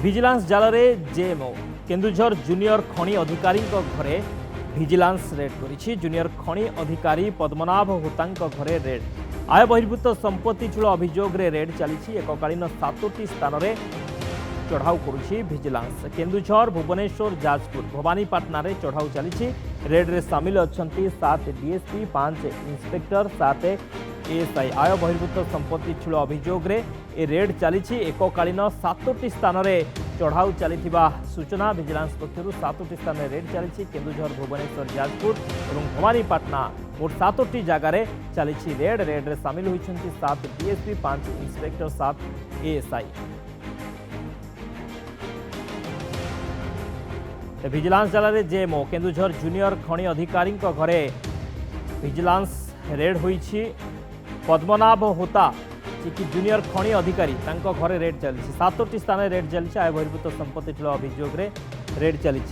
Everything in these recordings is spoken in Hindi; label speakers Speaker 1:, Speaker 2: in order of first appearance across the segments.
Speaker 1: ভিজিলান্স জালরে জেএমও কেন্দুঝর জুনিয়র খনি अधिकारी घरे ভিজিলান্স रेड करिछि। जूनियर खनि अधिकारी पद्मनाभ होतांक घरे रेड। आय बहिर्भूत संपत्ति चूल अभियोग रेड चली। एककालीन 7टी स्थान में चढ़ाऊ करुछि ভিজিলান্স। केन्दुझर भुवनेश्वर जाजपुर भवानीपाटना रे चढ़ाऊ चली। रेड रे सामिल अछंती 7 डीएसपी 5 इंस्पेक्टर 7 एएसआई। आय बहिर्भूत संपत्ति चूल अभियोग ए रेड चली। एककालीन 7टी स्थान में चढ़ाऊ चली सूचना ভিজিলান্স पक्षर 7टी स्थान में रेड चली। केन्दुझर भुवनेश्वर जाजपुर और भवानीपाटना मोट 7टी जगार चली रेड। रेड रे सामिल होती 7 डीएसपी 5 इंस्पेक्टर 7 एएसआई। ভিজিলান্স জালরে জেএমও কেন্দুঝর জুনিয়র খনি अधिकारी घरे ভিজিলান্স रेड होईछि। पद्मनाभ होता कि जूनियर खनि अधिकारी घरे रेड चली। 7टी स्थान में रेड चली। आय बहिर्भूत संपत्ति चूल अभियोग रेड चली।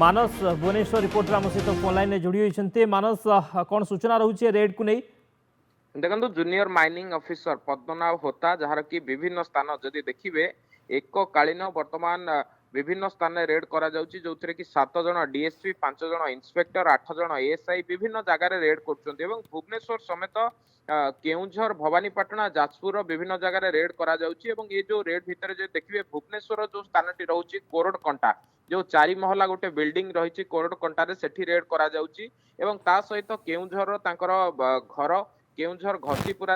Speaker 1: मानस भुवनेश्वर रिपोर्टर आम सहित फोन लाइन में जोड़ी होती। मानस कौन सूचना रोचे रेड को नहीं?
Speaker 2: देखो जूनियर माइनिंग ऑफिसर पद्मनाभ होता जार कि विभिन्न स्थान जदि देखिए एककालीन वर्तमान विभिन्न स्थान में रेड करा जाउची जो कि 7 जन डीएसपी 5 जन इंस्पेक्टर 8 जन एएसआई विभिन्न जगार रेड करछन्ती एवं भुवनेश्वर समेत केउझर भवानीपाटना जाजपुर विभिन्न जगार रेड करा जाउची एवं ये जो रेड भितर जो देखिए भुवनेश्वर जो स्थानटी रहउची कोरड कंटा जो 4 महला गोटे बिल्डिंग रही कोरड कंटा सेठी रेड करा जाउची एवं ता सहित केउझर तांकर घर केउझर घसीपुरा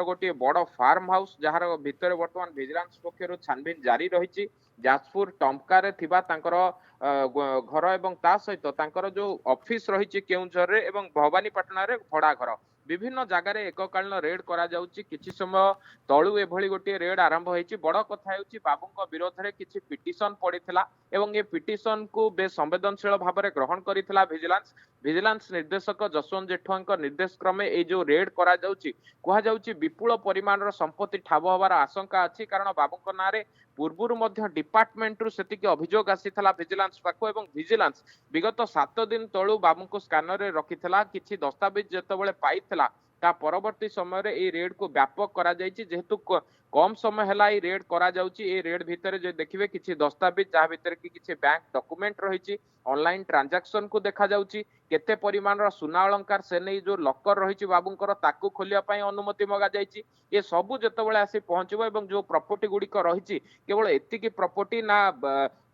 Speaker 2: गोटे बड़ फार्म हाउस जार भितर वर्तमान विजिलेंस पक्षर छानबीन जारी रही। जाजपुर टमकार घर एवं ता सहित जो ऑफिस रही केउझर रे एवं भवानीपाटना रे भड़ा घर विभिन्न जगार एककालीन रेड करा जाउची। किछि समय तळु एभली गोटे रेड आरंभ होईची। बड़ कथा हेउची बाबूंक विरोध रे किछि पिटिशन पड़िथिला एवं ये पिटिशन को बे संवेदनशील भाव में ग्रहण करिथिला विजिलेंस। विजिलेंस निर्देशक जसवंत जेठवांक निर्देश क्रमे ए जो रेड करा जाउची कुहा जाउची विपुल परिमाणर संपत्ति ठाब होबार आशंका अछि। कारण बाबूंक नारे पूर्वरु मध्य डिपार्टमेंट रु सेतिके अभियोग आसीथिला विजिलेंस पाखो एवं विजिलेंस विगत 7 दिन तळु बाबूंक स्कैनर रे रखिथिला। किछि दस्तावेज जेतेबेले पाइथिला ता परवर्ती समय रे ए रेड को व्यापक करा जायछि। जेहेतु कम समय हला ए रेड करा जाउची ए रेड भितर जे देखिबे किछि दस्तावेज जा भितर कि किछि बैंक डॉक्यूमेंट रहिछि ऑनलाइन ट्रांजैक्शन को देखा जाउची केते परिमाणर सुना अलंकार से नहीं जो लॉकर रही बाबूंकर ताकू खोलिया पई अनुमति मगा जायछि। ये सबु जेतेबेले आसी पहुंचबो एवं जो प्रॉपर्टी गुडिक रही केवल एतिकी प्रॉपर्टी ना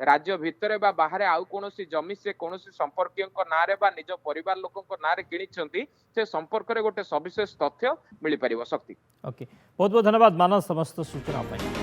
Speaker 2: राज्य भितर बा बाहर आउ कोनोसी जमी से कोनोसी संपर्कियों नारे बा निज परिवार लोकंक नारे किनिछंती से संपर्क रे गोटे सविशेष तथ्य मिली परिबो। शक्ति
Speaker 1: ओके बहुत बहुत धन्यवाद मानस समस्त सूचना पाई।